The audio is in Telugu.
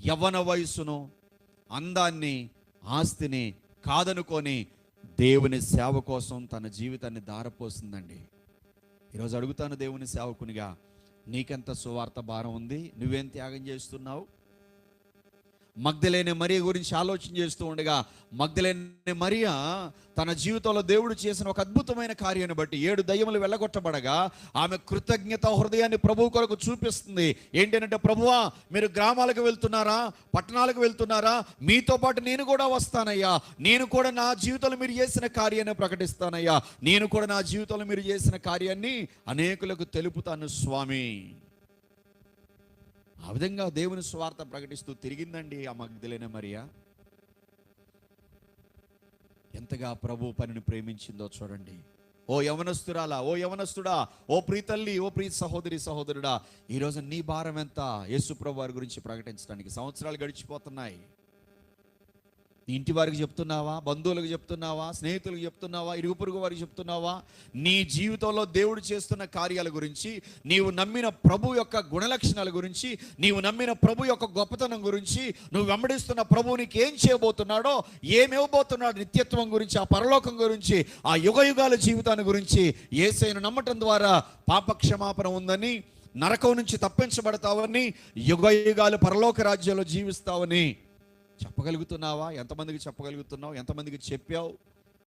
యవ్వన వయసును, అందాన్ని, ఆస్తిని కాదనుకొని దేవుని సేవ కోసం తన జీవితాన్ని ధారపోసిందండి. ఈరోజు అడుగుతాను దేవుని సేవకునిగా, నీకెంత సువార్త భారం ఉంది? నువ్వేం త్యాగం చేస్తున్నావు? మగ్దలేనే మరియ గురించి ఆలోచన చేస్తూ ఉండగా, మగ్దలేనే మరియ తన జీవితంలో దేవుడు చేసిన ఒక అద్భుతమైన కార్యాన్ని బట్టి 7 దయ్యములు వెళ్ళగొట్టబడగా ఆమె కృతజ్ఞత హృదయాన్ని ప్రభువు కొరకు చూపిస్తుంది. ఏంటంటే, ప్రభువా, మీరు గ్రామాలకు వెళ్తున్నారా, పట్టణాలకు వెళ్తున్నారా? మీతో పాటు నేను కూడా వస్తానయ్యా. నేను కూడా నా జీవితంలో మీరు చేసిన కార్యాన్ని ప్రకటిస్తానయ్యా. నేను కూడా నా జీవితంలో మీరు చేసిన కార్యాన్ని అనేకులకు తెలుపుతాను స్వామి. ఆ విధంగా దేవుని సువార్త ప్రకటిస్తూ తిరిగిందండి ఆ మగ్దలేనే మరియ. ఎంతగా ప్రభు పనిని ప్రేమించిందో చూడండి. ఓ యవనస్తురాలా, ఓ యవనస్తుడా, ఓ ప్రీతల్లి, ఓ ప్రీతి సహోదరి, సహోదరుడా, ఈరోజు నీ భారం ఎంత? యేసు ప్రభు వారి గురించి ప్రకటించడానికి. సంవత్సరాలు గడిచిపోతున్నాయి. నీ ఇంటి వారికి చెప్తున్నావా? బంధువులకు చెప్తున్నావా? స్నేహితులకు చెప్తున్నావా? ఇరుగు పొరుగు వారికి చెప్తున్నావా? నీ జీవితంలో దేవుడు చేస్తున్న కార్యాల గురించి, నీవు నమ్మిన ప్రభు యొక్క గుణలక్షణాల గురించి, నీవు నమ్మిన ప్రభు యొక్క గొప్పతనం గురించి, నువ్వు వెంబడిస్తున్న ప్రభువు నీకు ఏం చేయబోతున్నాడో, ఏమివ్వబోతున్నాడో, నిత్యత్వం గురించి, ఆ పరలోకం గురించి, ఆ యుగయుగాల జీవితాన్ని గురించి, యేసయ్యను నమ్మటం ద్వారా పాపక్షమాపణ ఉందని, నరకం నుంచి తప్పించబడతావని, యుగయుగాలు పరలోక రాజ్యంలో జీవిస్తావని చెప్పగలుగుతున్నావా? ఎంతమందికి చెప్పగలుగుతున్నావు? ఎంతమందికి చెప్పావు?